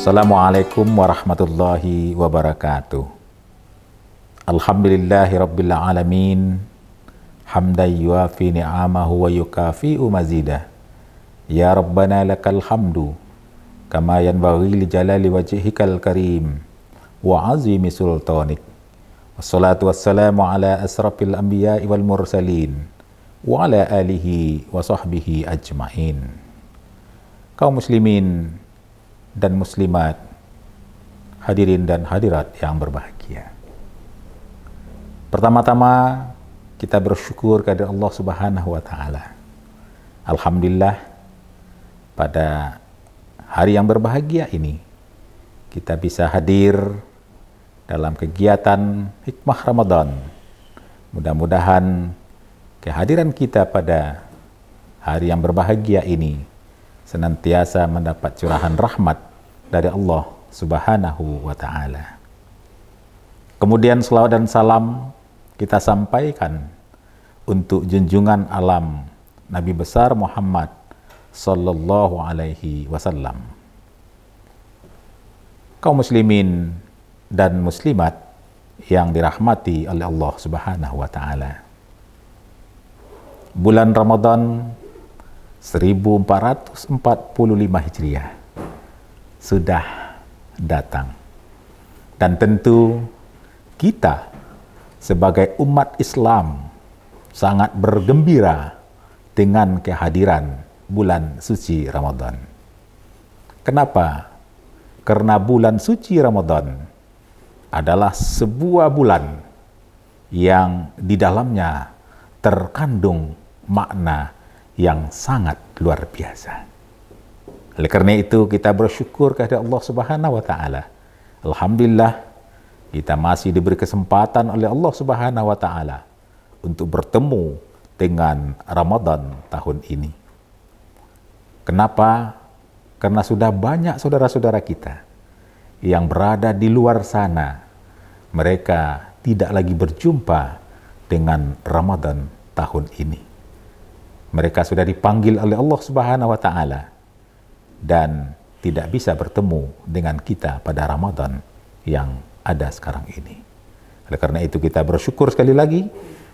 Assalamualaikum warahmatullahi wabarakatuh. Alhamdulillahi rabbil alamin. Hamdan yuafi ni'amahu wa yukafi'u mazidah. Ya Rabbana lakal hamdu kama yanbaghi li jalali wajhikal karim wa azimi sultanik. Wassalatu wassalamu ala asrafil anbiya'i wal mursalin wa ala alihi wa sahbihi ajmain. Kaum muslimin dan muslimat, hadirin dan hadirat yang berbahagia. Pertama-tama kita bersyukur kepada Allah Subhanahu wa taala. Alhamdulillah, pada hari yang berbahagia ini kita bisa hadir dalam kegiatan hikmah Ramadan. Mudah-mudahan kehadiran kita pada hari yang berbahagia ini senantiasa mendapat curahan rahmat dari Allah Subhanahu wa taala. Kemudian selawat dan salam kita sampaikan untuk junjungan alam Nabi besar Muhammad sallallahu alaihi wasallam. Kaum muslimin dan muslimat yang dirahmati oleh Allah Subhanahu wa taala. Bulan Ramadan 1445 Hijriah sudah datang. Dan tentu kita sebagai umat Islam sangat bergembira dengan kehadiran bulan suci Ramadan. Kenapa? Karena bulan suci Ramadan adalah sebuah bulan yang di dalamnya terkandung makna yang sangat luar biasa. Oleh karena itu kita bersyukur kepada Allah Subhanahu wa taala. Alhamdulillah kita masih diberi kesempatan oleh Allah Subhanahu wa taala untuk bertemu dengan Ramadan tahun ini. Kenapa? Karena sudah banyak saudara-saudara kita yang berada di luar sana. Mereka tidak lagi berjumpa dengan Ramadan tahun ini. Mereka sudah dipanggil oleh Allah Subhanahu wa taala dan tidak bisa bertemu dengan kita pada Ramadan yang ada sekarang ini. Oleh karena itu kita bersyukur sekali lagi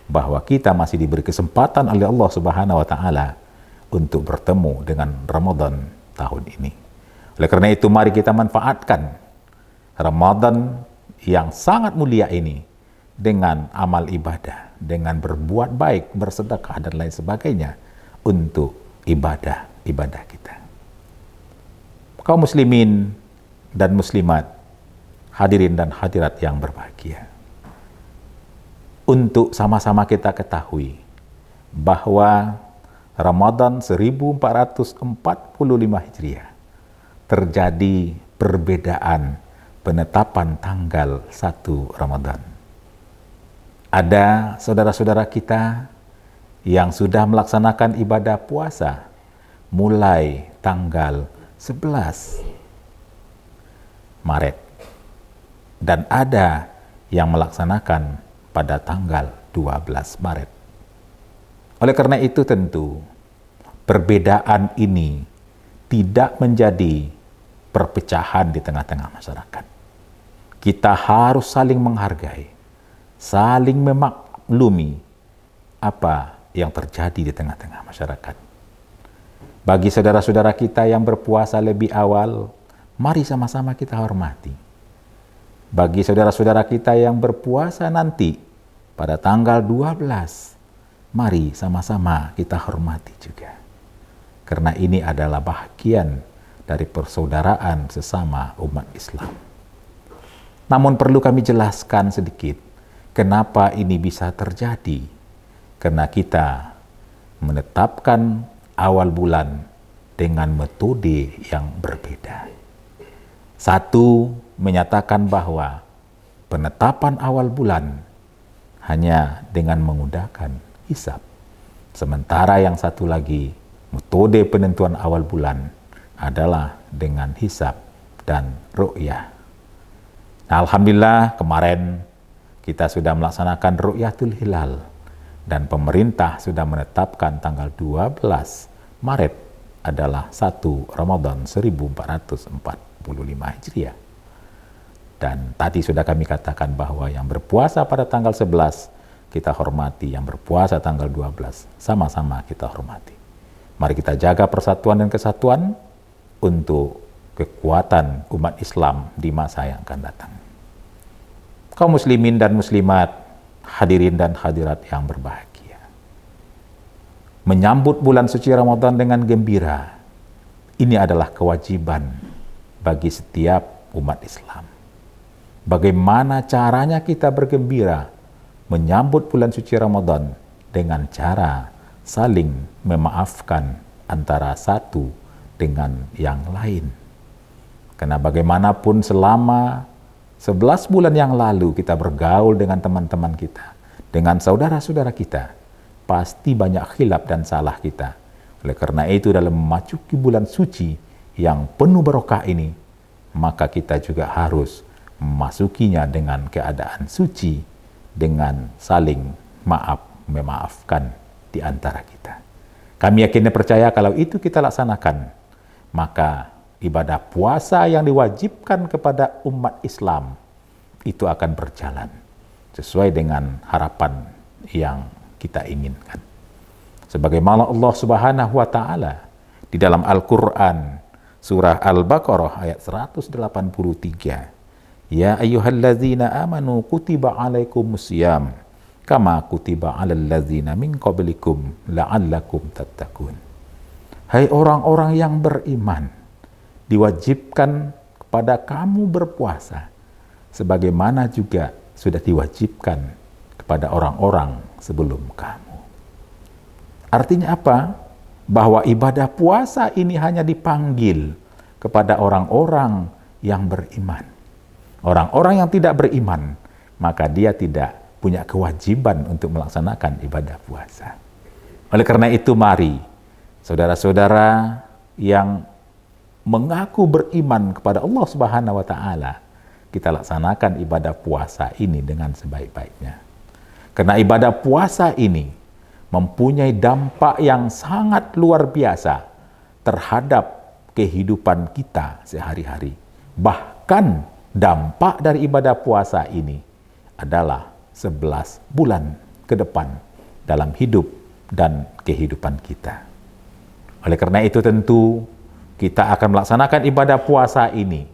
bahwa kita masih diberi kesempatan oleh Allah Subhanahu wa taala untuk bertemu dengan Ramadan tahun ini. Oleh karena itu mari kita manfaatkan Ramadan yang sangat mulia ini dengan amal ibadah, dengan berbuat baik, bersedekah dan lain sebagainya untuk ibadah kita. Kaum muslimin dan muslimat, hadirin dan hadirat yang berbahagia. Untuk sama-sama kita ketahui bahwa Ramadan 1445 Hijriah terjadi perbedaan penetapan tanggal 1 Ramadan. Ada saudara-saudara kita yang sudah melaksanakan ibadah puasa mulai tanggal 11 Maret. Dan ada yang melaksanakan pada tanggal 12 Maret. Oleh karena itu tentu perbedaan ini tidak menjadi perpecahan di tengah-tengah masyarakat. Kita harus saling menghargai, saling memaklumi apa yang terjadi di tengah-tengah masyarakat. Bagi saudara-saudara kita yang berpuasa lebih awal, mari sama-sama kita hormati. Bagi saudara-saudara kita yang berpuasa nanti pada tanggal 12, mari sama-sama kita hormati juga. Karena ini adalah bagian dari persaudaraan sesama umat Islam. Namun perlu kami jelaskan sedikit, kenapa ini bisa terjadi. Karena kita menetapkan awal bulan dengan metode yang berbeda. Satu menyatakan bahwa penetapan awal bulan hanya dengan menggunakan hisab. Sementara yang satu lagi, metode penentuan awal bulan adalah dengan hisab dan ru'yah. Nah, alhamdulillah kemarin kita sudah melaksanakan ru'yatul hilal dan pemerintah sudah menetapkan tanggal 12 Maret adalah 1 Ramadan 1445 Hijriah. Dan tadi sudah kami katakan bahwa yang berpuasa pada tanggal 11 kita hormati, yang berpuasa tanggal 12 sama-sama kita hormati. Mari kita jaga persatuan dan kesatuan untuk kekuatan umat Islam di masa yang akan datang. Kaum muslimin dan muslimat, hadirin dan hadirat yang berbahagia. Menyambut bulan suci Ramadan dengan gembira, ini adalah kewajiban bagi setiap umat Islam. Bagaimana caranya kita bergembira menyambut bulan suci Ramadan? Dengan cara saling memaafkan antara satu dengan yang lain. Karena bagaimanapun selama 11 bulan yang lalu kita bergaul dengan teman-teman kita, dengan saudara-saudara kita, pasti banyak khilaf dan salah kita. Oleh karena itu dalam memasuki bulan suci yang penuh barokah ini, maka kita juga harus memasukinya dengan keadaan suci, dengan saling memaafkan di antara kita. Kami yakin dan percaya kalau itu kita laksanakan, maka ibadah puasa yang diwajibkan kepada umat Islam itu akan berjalan sesuai dengan harapan yang kita inginkan. Sebagaimana Allah Subhanahu wa taala di dalam Al-Qur'an surah Al-Baqarah ayat 183, ya ayyuhallazina amanu kutiba alaikumusiyam kama kutiba alal ladzina min qablikum la'allakum tattaqun. Hai orang-orang yang beriman, diwajibkan kepada kamu berpuasa sebagaimana juga sudah diwajibkan kepada orang-orang sebelum kamu. Artinya apa? Bahwa ibadah puasa ini hanya dipanggil kepada orang-orang yang beriman. Orang-orang yang tidak beriman, maka dia tidak punya kewajiban untuk melaksanakan ibadah puasa. Oleh karena itu mari saudara-saudara yang mengaku beriman kepada Allah Subhanahu wa taala, kita laksanakan ibadah puasa ini dengan sebaik-baiknya. Karena ibadah puasa ini mempunyai dampak yang sangat luar biasa terhadap kehidupan kita sehari-hari. Bahkan dampak dari ibadah puasa ini adalah 11 bulan ke depan dalam hidup dan kehidupan kita. Oleh karena itu tentu kita akan melaksanakan ibadah puasa ini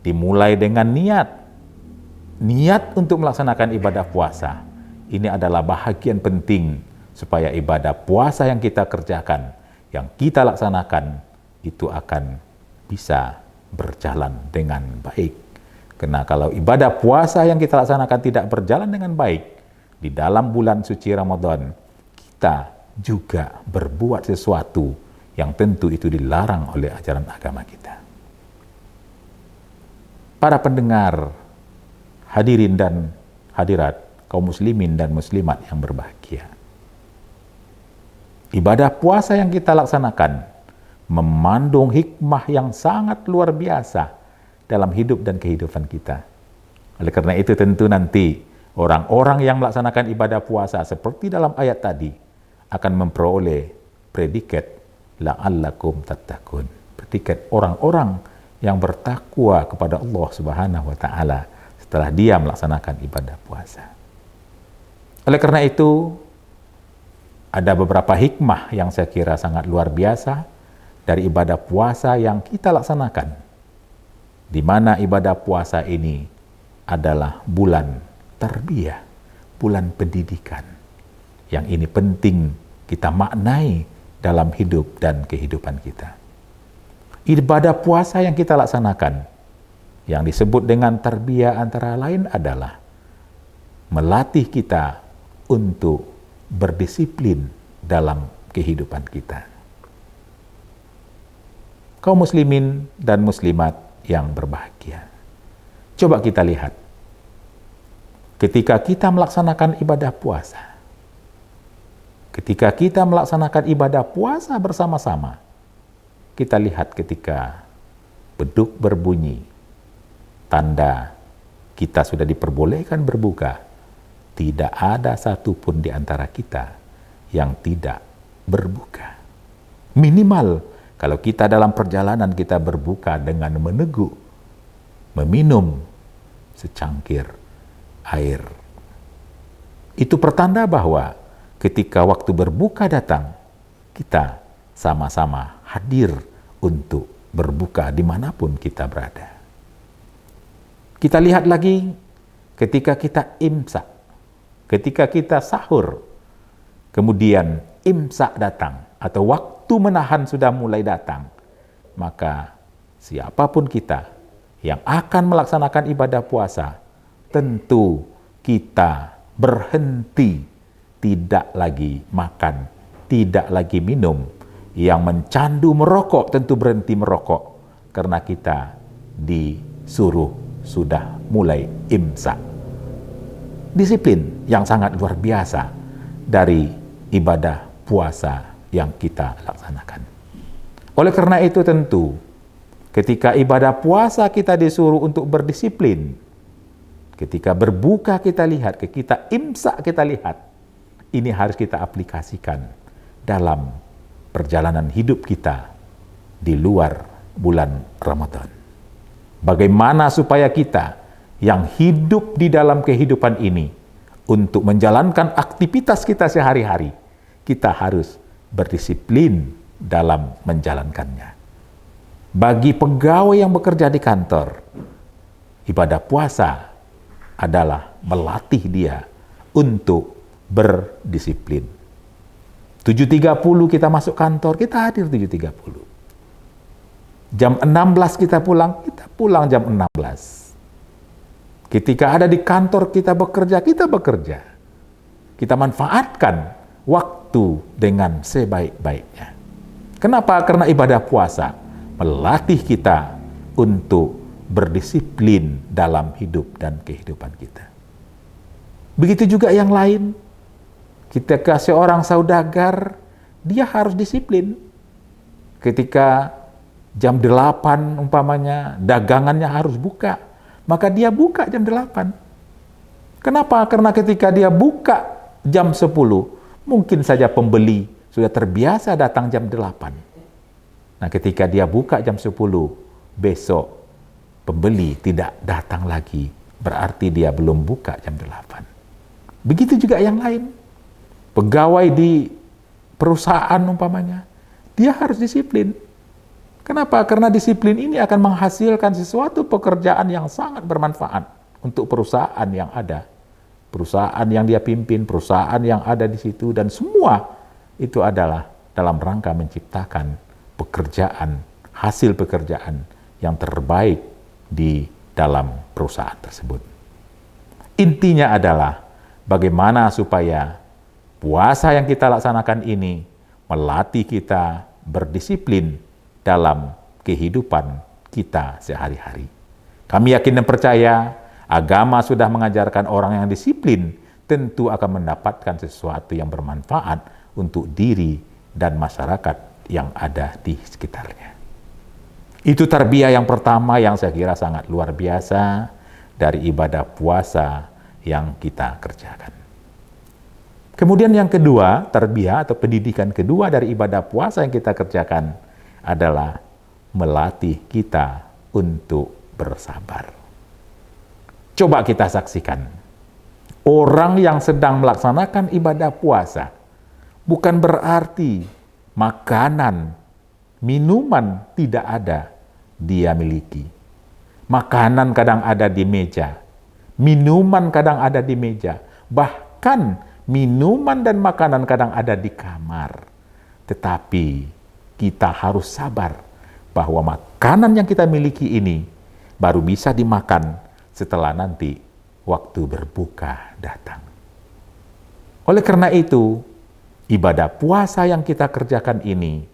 dimulai dengan niat untuk melaksanakan ibadah puasa. Ini adalah bahagian penting supaya ibadah puasa yang kita kerjakan, yang kita laksanakan itu akan bisa berjalan dengan baik. Karena kalau ibadah puasa yang kita laksanakan tidak berjalan dengan baik di dalam bulan suci Ramadan, kita juga berbuat sesuatu yang tentu itu dilarang oleh ajaran agama kita. Para pendengar, hadirin dan hadirat, kaum muslimin dan muslimat yang berbahagia. Ibadah puasa yang kita laksanakan memandung hikmah yang sangat luar biasa dalam hidup dan kehidupan kita. Oleh karena itu tentu nanti orang-orang yang melaksanakan ibadah puasa seperti dalam ayat tadi akan memperoleh predikat la'allakum tattaqun, predikat orang-orang yang bertakwa kepada Allah Subhanahu wa taala setelah dia melaksanakan ibadah puasa. Oleh karena itu ada beberapa hikmah yang saya kira sangat luar biasa dari ibadah puasa yang kita laksanakan, di mana ibadah puasa ini adalah bulan tarbiyah, bulan pendidikan. Yang ini penting kita maknai dalam hidup dan kehidupan kita. Ibadah puasa yang kita laksanakan, yang disebut dengan tarbiyah antara lain adalah melatih kita untuk berdisiplin dalam kehidupan kita. Kaum muslimin dan muslimat yang berbahagia, coba kita lihat ketika kita melaksanakan ibadah puasa, ketika kita melaksanakan ibadah puasa bersama-sama, kita lihat ketika beduk berbunyi, tanda kita sudah diperbolehkan berbuka, tidak ada satupun di antara kita yang tidak berbuka. Minimal kalau kita dalam perjalanan kita berbuka dengan meneguk meminum secangkir air. Itu pertanda bahwa ketika waktu berbuka datang, kita sama-sama hadir untuk berbuka dimanapun kita berada. Kita lihat lagi ketika kita imsak, ketika kita sahur, kemudian imsak datang atau waktu menahan sudah mulai datang, maka siapapun kita yang akan melaksanakan ibadah puasa, tentu kita berhenti, tidak lagi makan, tidak lagi minum. Yang mencandu merokok tentu berhenti merokok, karena kita disuruh sudah mulai imsak. Disiplin yang sangat luar biasa dari ibadah puasa yang kita laksanakan. Oleh karena itu tentu ketika ibadah puasa kita disuruh untuk berdisiplin, ketika berbuka kita lihat, ketika imsak kita lihat, ini harus kita aplikasikan dalam perjalanan hidup kita di luar bulan Ramadan. Bagaimana supaya kita yang hidup di dalam kehidupan ini untuk menjalankan aktivitas kita sehari-hari, kita harus berdisiplin dalam menjalankannya. Bagi pegawai yang bekerja di kantor, ibadah puasa adalah melatih dia untuk berdisiplin. 7.30 kita masuk kantor, kita hadir 7.30. Jam 16 kita pulang jam 16. Ketika ada di kantor kita bekerja. Kita manfaatkan waktu dengan sebaik-baiknya. Kenapa? Karena ibadah puasa melatih kita untuk berdisiplin dalam hidup dan kehidupan kita. Begitu juga yang lain. Ketika seorang saudagar, dia harus disiplin. Ketika jam 8 umpamanya, dagangannya harus buka, maka dia buka jam 8. Kenapa? Karena ketika dia buka jam 10, mungkin saja pembeli sudah terbiasa datang jam 8. Nah, ketika dia buka jam 10, besok pembeli tidak datang lagi, berarti dia belum buka jam 8. Begitu juga yang lain. Pegawai di perusahaan umpamanya, dia harus disiplin. Kenapa? Karena disiplin ini akan menghasilkan sesuatu pekerjaan yang sangat bermanfaat untuk perusahaan yang ada. Perusahaan yang dia pimpin, perusahaan yang ada di situ, dan semua itu adalah dalam rangka menciptakan pekerjaan, hasil pekerjaan yang terbaik di dalam perusahaan tersebut. Intinya adalah bagaimana supaya puasa yang kita laksanakan ini melatih kita berdisiplin dalam kehidupan kita sehari-hari. Kami yakin dan percaya agama sudah mengajarkan orang yang disiplin tentu akan mendapatkan sesuatu yang bermanfaat untuk diri dan masyarakat yang ada di sekitarnya. Itu tarbiyah yang pertama yang saya kira sangat luar biasa dari ibadah puasa yang kita kerjakan. Kemudian yang kedua, tarbiyah atau pendidikan kedua dari ibadah puasa yang kita kerjakan adalah melatih kita untuk bersabar. Coba kita saksikan, orang yang sedang melaksanakan ibadah puasa bukan berarti makanan, minuman tidak ada dia miliki. Makanan kadang ada di meja, minuman kadang ada di meja, bahkan minuman dan makanan kadang ada di kamar. Tetapi kita harus sabar bahwa makanan yang kita miliki ini baru bisa dimakan setelah nanti waktu berbuka datang. Oleh karena itu, ibadah puasa yang kita kerjakan ini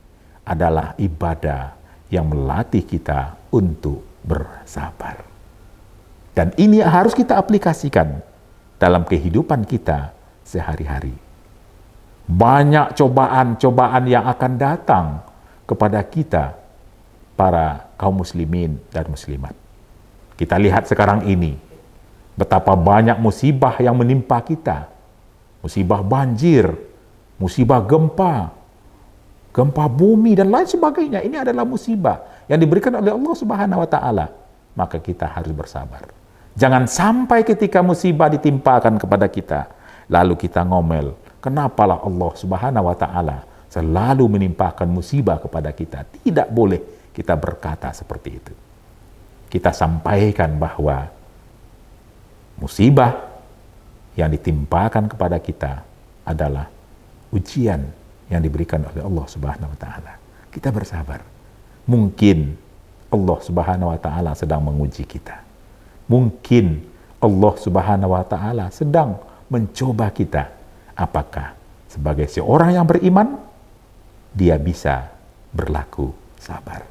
adalah ibadah yang melatih kita untuk bersabar. Dan ini harus kita aplikasikan dalam kehidupan kita sehari-hari. Banyak cobaan-cobaan yang akan datang kepada kita, para kaum muslimin dan muslimat. Kita lihat sekarang ini, betapa banyak musibah yang menimpa kita. Musibah banjir, musibah gempa, gempa bumi, dan lain sebagainya. Ini adalah musibah yang diberikan oleh Allah Subhanahu wa Ta'ala. maka kita harus bersabar. Jangan sampai ketika musibah ditimpakan kepada kita, lalu kita ngomel, kenapalah Allah Subhanahu wa Ta'ala selalu menimpakan musibah kepada kita. Tidak boleh kita berkata seperti itu. Kita sampaikan bahwa musibah yang ditimpakan kepada kita adalah ujian yang diberikan oleh Allah Subhanahu wa Ta'ala. Kita bersabar. Mungkin Allah Subhanahu wa Ta'ala sedang menguji kita. Mungkin Allah Subhanahu wa Ta'ala sedang mencoba kita. Apakah sebagai seorang yang beriman, dia bisa berlaku sabar.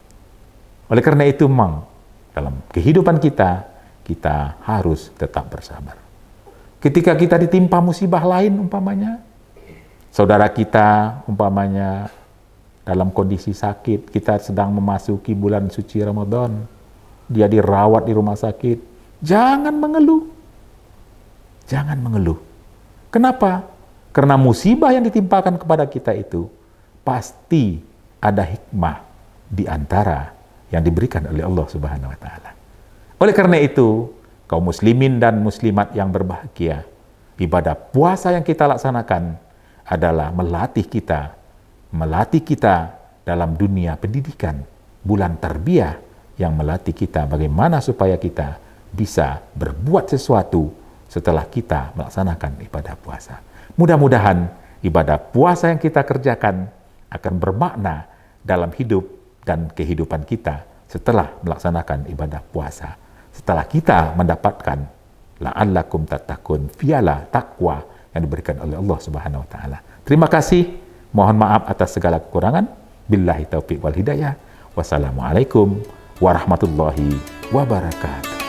Oleh karena itu, memang dalam kehidupan kita, kita harus tetap bersabar. Ketika kita ditimpa musibah lain, umpamanya, saudara kita, umpamanya, dalam kondisi sakit, kita sedang memasuki bulan suci Ramadan, dia dirawat di rumah sakit, jangan mengeluh. Jangan mengeluh. Kenapa? Karena musibah yang ditimpakan kepada kita itu, pasti ada hikmah di antara yang diberikan oleh Allah Subhanahu wa Ta'ala. Oleh karena itu, kaum muslimin dan muslimat yang berbahagia, ibadah puasa yang kita laksanakan adalah melatih kita dalam dunia pendidikan, bulan tarbiyah yang melatih kita bagaimana supaya kita bisa berbuat sesuatu setelah kita melaksanakan ibadah puasa. Mudah-mudahan ibadah puasa yang kita kerjakan akan bermakna dalam hidup dan kehidupan kita setelah melaksanakan ibadah puasa. Setelah kita mendapatkan la'allakum tattaqun, fiala takwa yang diberikan oleh Allah Subhanahu wa Ta'ala. Terima kasih. Mohon maaf atas segala kekurangan. Billahi taufiq wal hidayah. Wassalamualaikum warahmatullahi wabarakatuh.